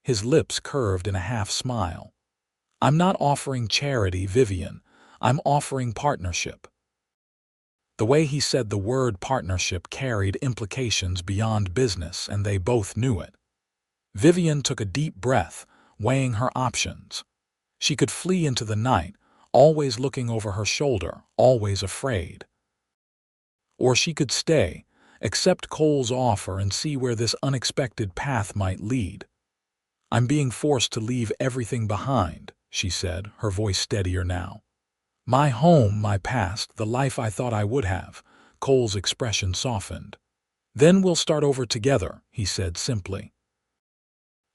His lips curved in a half-smile. "I'm not offering charity, Vivian. I'm offering partnership." The way he said the word partnership carried implications beyond business, and they both knew it. Vivian took a deep breath, weighing her options. She could flee into the night, always looking over her shoulder, always afraid. Or she could stay, accept Cole's offer, and see where this unexpected path might lead. "I'm being forced to leave everything behind," she said, her voice steadier now. "My home, my past, the life I thought I would have." Cole's expression softened. "Then we'll start over together," he said simply.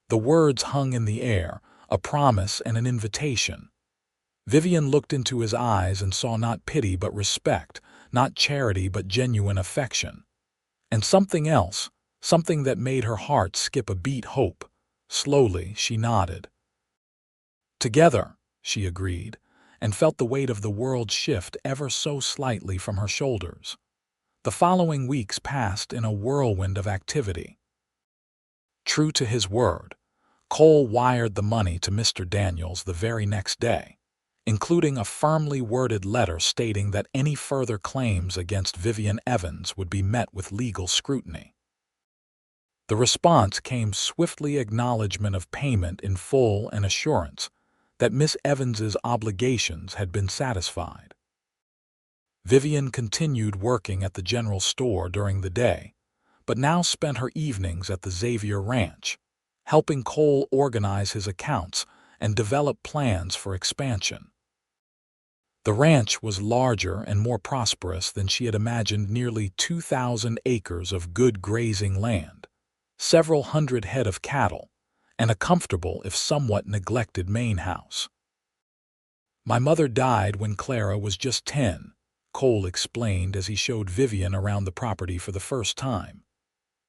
The words hung in the air, a promise and an invitation. Vivian looked into his eyes and saw not pity but respect, not charity but genuine affection. And something else, something that made her heart skip a beat, hope. Slowly, she nodded. "Together," she agreed, and felt the weight of the world shift ever so slightly from her shoulders. The following weeks passed in a whirlwind of activity. True to his word, Cole wired the money to Mr. Daniels the very next day, including a firmly worded letter stating that any further claims against Vivian Evans would be met with legal scrutiny. The response came swiftly: acknowledgement of payment in full and assurance that Miss Evans's obligations had been satisfied. Vivian continued working at the general store during the day, but now spent her evenings at the Xavier Ranch, helping Cole organize his accounts and develop plans for expansion. The ranch was larger and more prosperous than she had imagined: nearly 2,000 acres of good grazing land, several hundred head of cattle, and a comfortable if somewhat neglected main house. "My mother died when Clara was just 10, Cole explained as he showed Vivian around the property for the first time.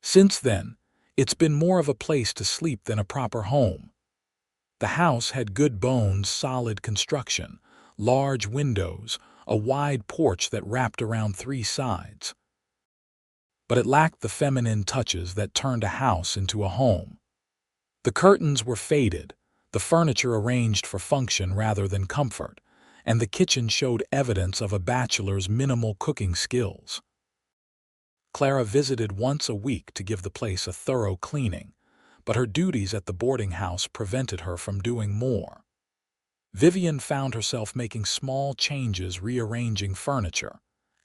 "Since then, it's been more of a place to sleep than a proper home." The house had good bones, solid construction, large windows, a wide porch that wrapped around 3 sides. But it lacked the feminine touches that turned a house into a home. The curtains were faded, the furniture arranged for function rather than comfort, and the kitchen showed evidence of a bachelor's minimal cooking skills. Clara visited once a week to give the place a thorough cleaning, but her duties at the boarding house prevented her from doing more. Vivian found herself making small changes, rearranging furniture,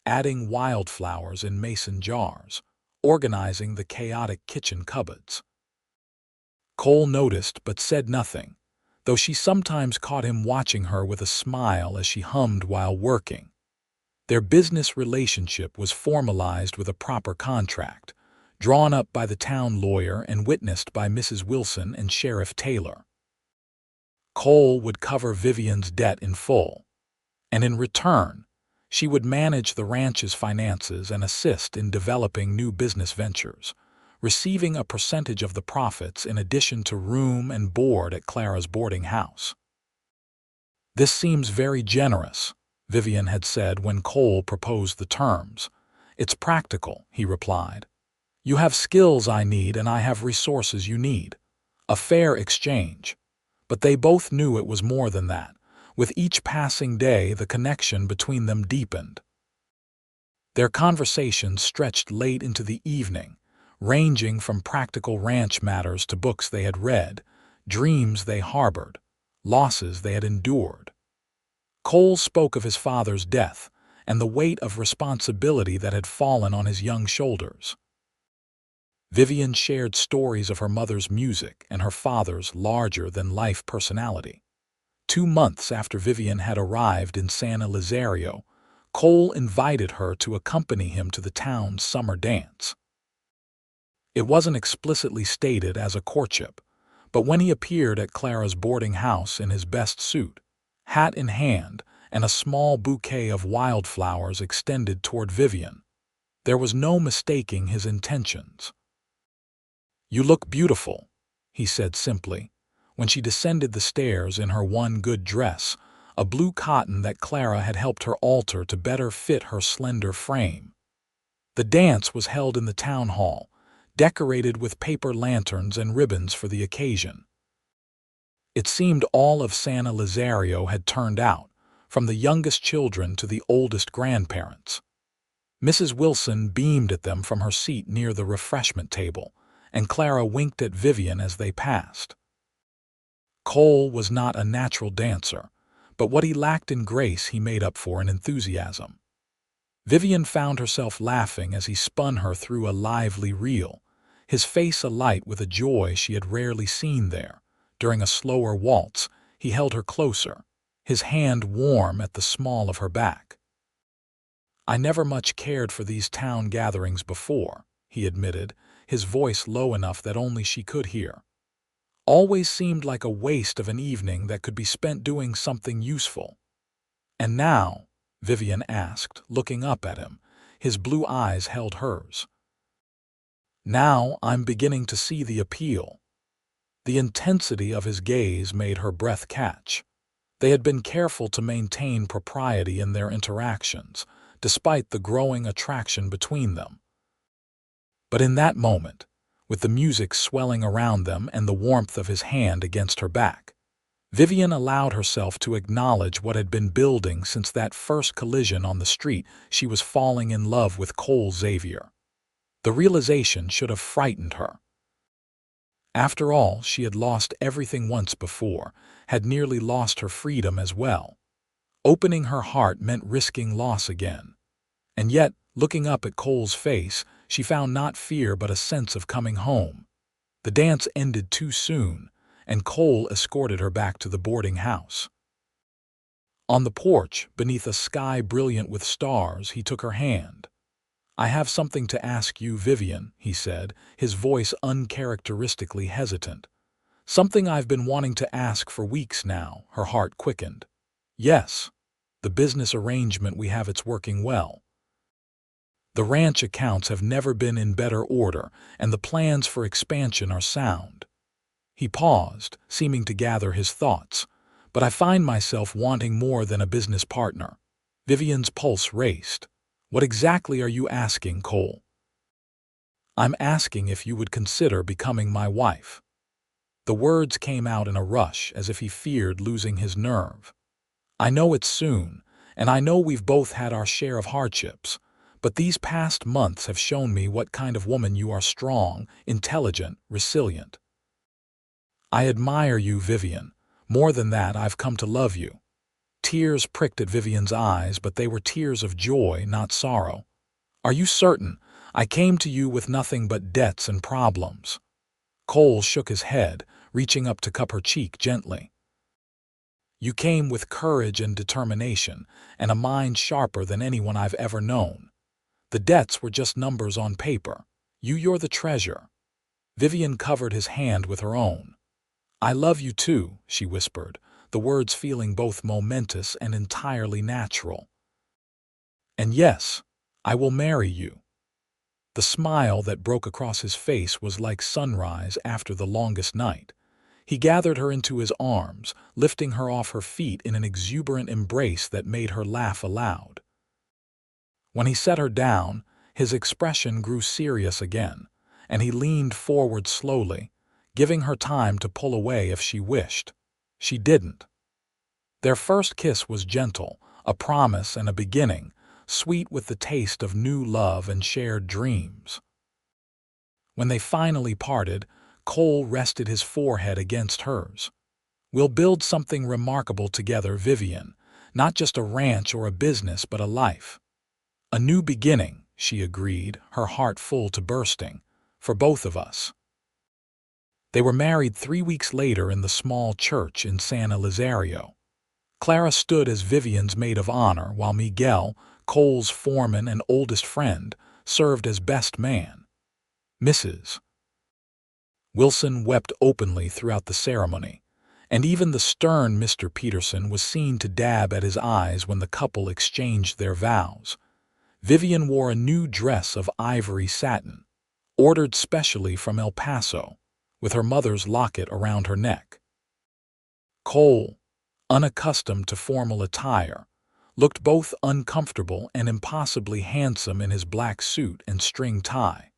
adding wildflowers in mason jars, organizing the chaotic kitchen cupboards. Cole noticed but said nothing, though she sometimes caught him watching her with a smile as she hummed while working. Their business relationship was formalized with a proper contract, drawn up by the town lawyer and witnessed by Mrs. Wilson and Sheriff Taylor. Cole would cover Vivian's debt in full, and in return, she would manage the ranch's finances and assist in developing new business ventures, receiving a percentage of the profits in addition to room and board at Clara's boarding house. "This seems very generous," Vivian had said when Cole proposed the terms. "It's practical," he replied. "You have skills I need and I have resources you need. A fair exchange." But they both knew it was more than that. With each passing day, the connection between them deepened. Their conversations stretched late into the evening, ranging from practical ranch matters to books they had read, dreams they harbored, losses they had endured. Cole spoke of his father's death and the weight of responsibility that had fallen on his young shoulders. Vivian shared stories of her mother's music and her father's larger-than-life personality. 2 months after Vivian had arrived in San Elizario, Cole invited her to accompany him to the town's summer dance. It wasn't explicitly stated as a courtship, but when he appeared at Clara's boarding house in his best suit, hat in hand, and a small bouquet of wildflowers extended toward Vivian, there was no mistaking his intentions. "You look beautiful," he said simply, when she descended the stairs in her one good dress, a blue cotton that Clara had helped her alter to better fit her slender frame. The dance was held in the town hall, decorated with paper lanterns and ribbons for the occasion. It seemed all of San Elizario had turned out, from the youngest children to the oldest grandparents. Mrs. Wilson beamed at them from her seat near the refreshment table, and Clara winked at Vivian as they passed. Cole was not a natural dancer, but what he lacked in grace he made up for in enthusiasm. Vivian found herself laughing as he spun her through a lively reel, his face alight with a joy she had rarely seen there. During a slower waltz, he held her closer, his hand warm at the small of her back. "I never much cared for these town gatherings before," he admitted, his voice low enough that only she could hear. "Always seemed like a waste of an evening that could be spent doing something useful." "And now?" Vivian asked, looking up at him. His blue eyes held hers. "Now I'm beginning to see the appeal." The intensity of his gaze made her breath catch. They had been careful to maintain propriety in their interactions, despite the growing attraction between them. But in that moment, with the music swelling around them and the warmth of his hand against her back, Vivian allowed herself to acknowledge what had been building since that first collision on the street. She was falling in love with Cole Xavier. The realization should have frightened her. After all, she had lost everything once before, had nearly lost her freedom as well. Opening her heart meant risking loss again. And yet, looking up at Cole's face, she found not fear but a sense of coming home. The dance ended too soon, and Cole escorted her back to the boarding house. On the porch, beneath a sky brilliant with stars, he took her hand. "I have something to ask you, Vivian," he said, his voice uncharacteristically hesitant. "Something I've been wanting to ask for weeks now." Her heart quickened. "Yes. The business arrangement we have, it's working well. The ranch accounts have never been in better order, and the plans for expansion are sound." He paused, seeming to gather his thoughts. "But I find myself wanting more than a business partner." Vivian's pulse raced. "What exactly are you asking, Cole?" "I'm asking if you would consider becoming my wife." The words came out in a rush, as if he feared losing his nerve. "I know it's soon, and I know we've both had our share of hardships, but these past months have shown me what kind of woman you are: strong, intelligent, resilient. I admire you, Vivian. More than that, I've come to love you." Tears pricked at Vivian's eyes, but they were tears of joy, not sorrow. "Are you certain? I came to you with nothing but debts and problems." Cole shook his head, reaching up to cup her cheek gently. "You came with courage and determination, and a mind sharper than anyone I've ever known. The debts were just numbers on paper. You're the treasure." Vivian covered his hand with her own. "I love you too," she whispered, the words feeling both momentous and entirely natural. "And yes, I will marry you." The smile that broke across his face was like sunrise after the longest night. He gathered her into his arms, lifting her off her feet in an exuberant embrace that made her laugh aloud. When he set her down, his expression grew serious again, and he leaned forward slowly, giving her time to pull away if she wished. She didn't. Their first kiss was gentle, a promise and a beginning, sweet with the taste of new love and shared dreams. When they finally parted, Cole rested his forehead against hers. "We'll build something remarkable together, Vivian. Not just a ranch or a business, but a life." "A new beginning," she agreed, her heart full to bursting. "For both of us." They were married 3 weeks later in the small church in San Elizario. Clara stood as Vivian's maid of honor, while Miguel, Cole's foreman and oldest friend, served as best man. Mrs. Wilson wept openly throughout the ceremony, and even the stern Mr. Peterson was seen to dab at his eyes when the couple exchanged their vows. Vivian wore a new dress of ivory satin, ordered specially from El Paso, with her mother's locket around her neck. Cole, unaccustomed to formal attire, looked both uncomfortable and impossibly handsome in his black suit and string tie.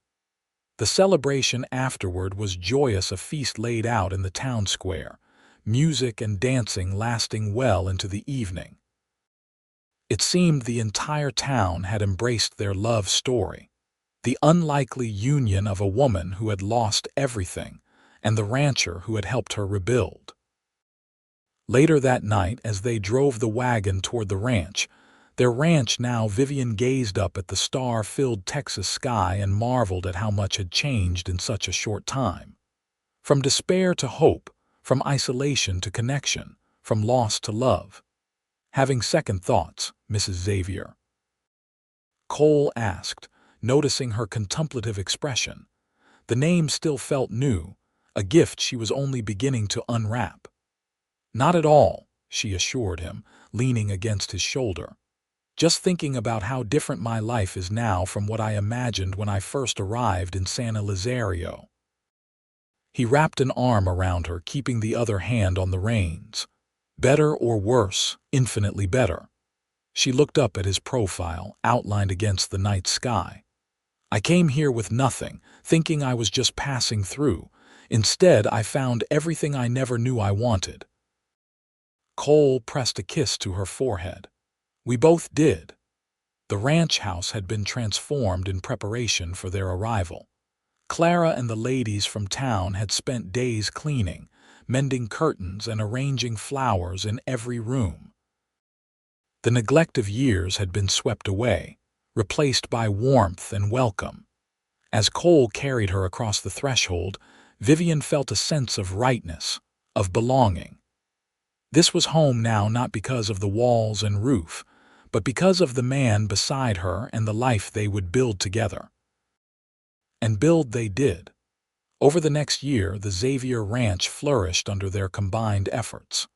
The celebration afterward was joyous, a feast laid out in the town square, music and dancing lasting well into the evening. It seemed the entire town had embraced their love story, the unlikely union of a woman who had lost everything and the rancher who had helped her rebuild. Later that night, as they drove the wagon toward the ranch, now, Vivian gazed up at the star-filled Texas sky and marveled at how much had changed in such a short time. From despair to hope, from isolation to connection, from loss to love. "Having second thoughts, Mrs. Xavier?" Cole asked, noticing her contemplative expression. The name still felt new, a gift she was only beginning to unwrap. "Not at all," she assured him, leaning against his shoulder. "Just thinking about how different my life is now from what I imagined when I first arrived in San Elizario." He wrapped an arm around her, keeping the other hand on the reins. Better or worse, infinitely better. She looked up at his profile, outlined against the night sky. I came here with nothing, thinking I was just passing through. Instead, I found everything I never knew I wanted. Cole pressed a kiss to her forehead. We both did. The ranch house had been transformed in preparation for their arrival. Clara and the ladies from town had spent days cleaning, mending curtains and arranging flowers in every room. The neglect of years had been swept away, replaced by warmth and welcome. As Cole carried her across the threshold, Vivian felt a sense of rightness, of belonging. This was home now, not because of the walls and roof, but because of the man beside her and the life they would build together. And build they did. Over the next year, the Xavier Ranch flourished under their combined efforts.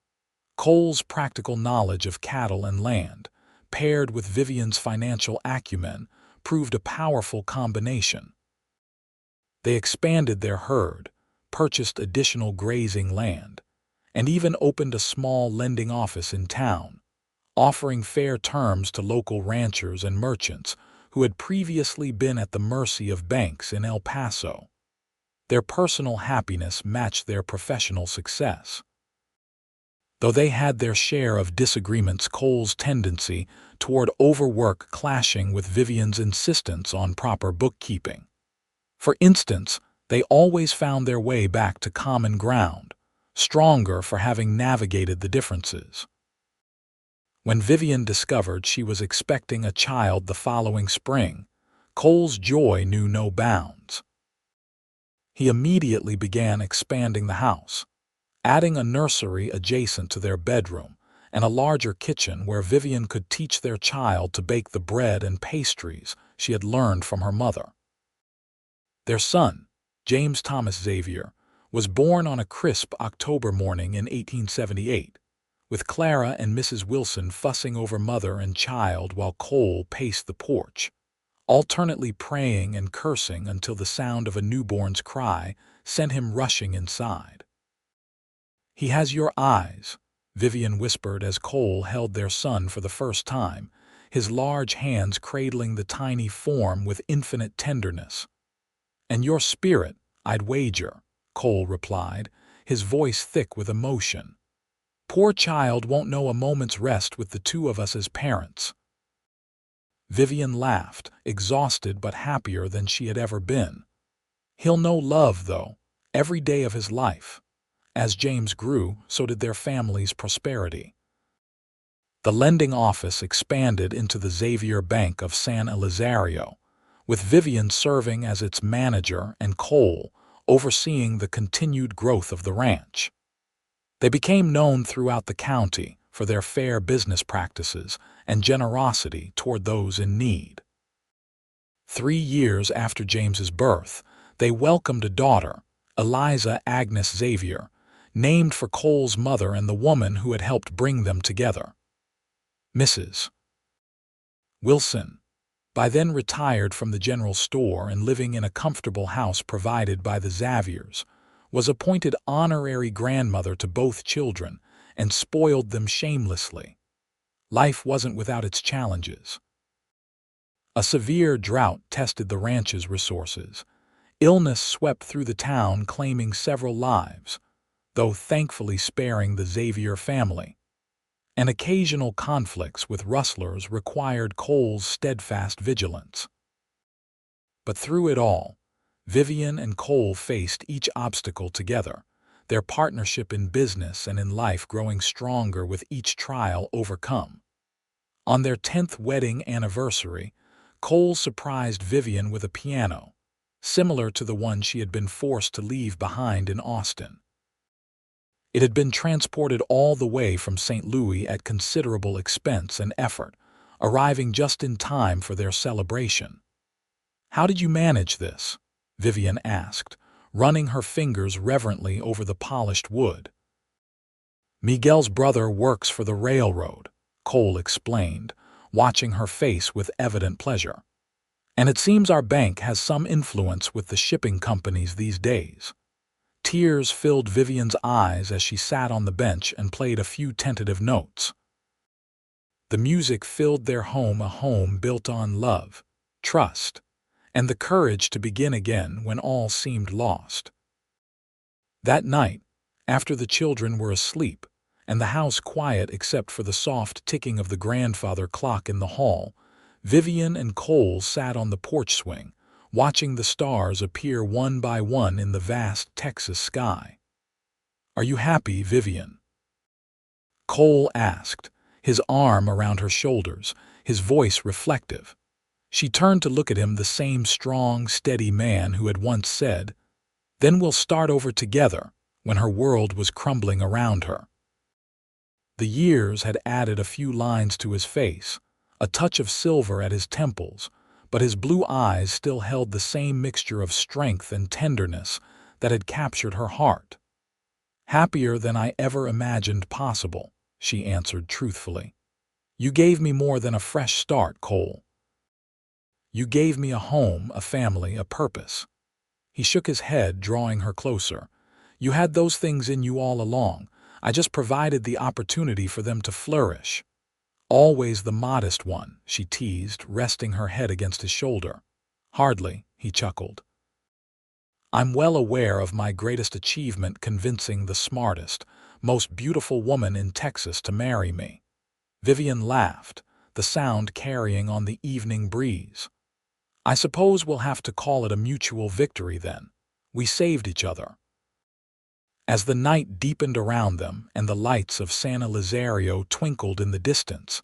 Cole's practical knowledge of cattle and land, paired with Vivian's financial acumen, proved a powerful combination. They expanded their herd, purchased additional grazing land, and even opened a small lending office in town, offering fair terms to local ranchers and merchants who had previously been at the mercy of banks in El Paso. Their personal happiness matched their professional success. Though they had their share of disagreements, Cole's tendency toward overwork clashing with Vivian's insistence on proper bookkeeping. For instance, they always found their way back to common ground, stronger for having navigated the differences. When Vivian discovered she was expecting a child the following spring, Cole's joy knew no bounds. He immediately began expanding the house, adding a nursery adjacent to their bedroom and a larger kitchen where Vivian could teach their child to bake the bread and pastries she had learned from her mother. Their son, James Thomas Xavier, was born on a crisp October morning in 1878, with Clara and Mrs. Wilson fussing over mother and child while Cole paced the porch, alternately praying and cursing until the sound of a newborn's cry sent him rushing inside. "He has your eyes," Vivian whispered as Cole held their son for the first time, his large hands cradling the tiny form with infinite tenderness. "And your spirit, I'd wager," Cole replied, his voice thick with emotion. "Poor child won't know a moment's rest with the two of us as parents." Vivian laughed, exhausted but happier than she had ever been. "He'll know love, though, every day of his life." As James grew, so did their family's prosperity. The lending office expanded into the Xavier Bank of San Elizario, with Vivian serving as its manager and Cole overseeing the continued growth of the ranch. They became known throughout the county for their fair business practices and generosity toward those in need. 3 years after James's birth, they welcomed a daughter, Eliza Agnes Xavier, named for Cole's mother and the woman who had helped bring them together. Mrs. Wilson, by then retired from the general store and living in a comfortable house provided by the Xaviers, was appointed honorary grandmother to both children and spoiled them shamelessly. Life wasn't without its challenges. A severe drought tested the ranch's resources. Illness swept through the town, claiming several lives, though thankfully sparing the Xavier family. And occasional conflicts with rustlers required Cole's steadfast vigilance. But through it all, Vivian and Cole faced each obstacle together, their partnership in business and in life growing stronger with each trial overcome. On their 10th wedding anniversary, Cole surprised Vivian with a piano, similar to the one she had been forced to leave behind in Austin. It had been transported all the way from St. Louis at considerable expense and effort, arriving just in time for their celebration. "How did you manage this?" Vivian asked, running her fingers reverently over the polished wood. "Miguel's brother works for the railroad," Cole explained, watching her face with evident pleasure. "And it seems our bank has some influence with the shipping companies these days. Tears filled Vivian's eyes as she sat on the bench and played a few tentative notes. The music filled their home, a home built on love, trust, and the courage to begin again when all seemed lost. That night, after the children were asleep, and the house quiet except for the soft ticking of the grandfather clock in the hall, Vivian and Cole sat on the porch swing, watching the stars appear one by one in the vast Texas sky. "Are you happy, Vivian?" Cole asked, his arm around her shoulders, his voice reflective. She turned to look at him, the same strong, steady man who had once said, "Then we'll start over together," when her world was crumbling around her. The years had added a few lines to his face, a touch of silver at his temples, but his blue eyes still held the same mixture of strength and tenderness that had captured her heart. "Happier than I ever imagined possible," she answered truthfully. "You gave me more than a fresh start, Cole. You gave me a home, a family, a purpose." He shook his head, drawing her closer. "You had those things in you all along. I just provided the opportunity for them to flourish." "Always the modest one," she teased, resting her head against his shoulder. "Hardly," he chuckled. "I'm well aware of my greatest achievement, convincing the smartest, most beautiful woman in Texas to marry me." Vivian laughed, the sound carrying on the evening breeze. "I suppose we'll have to call it a mutual victory then. We saved each other." As the night deepened around them and the lights of San Elizario twinkled in the distance,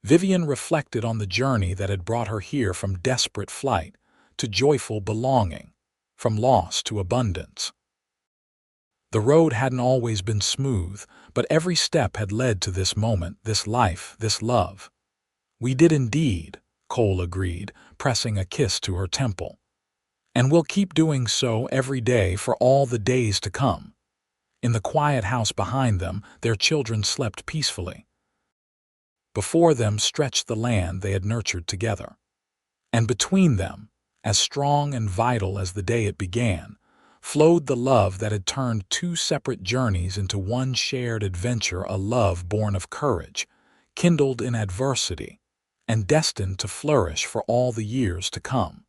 Vivian reflected on the journey that had brought her here, from desperate flight to joyful belonging, from loss to abundance. The road hadn't always been smooth, but every step had led to this moment, this life, this love. "We did indeed," Cole agreed, pressing a kiss to her temple. "And we'll keep doing so every day for all the days to come." In the quiet house behind them, their children slept peacefully. Before them stretched the land they had nurtured together. And between them, as strong and vital as the day it began, flowed the love that had turned two separate journeys into one shared adventure, a love born of courage, kindled in adversity, and destined to flourish for all the years to come.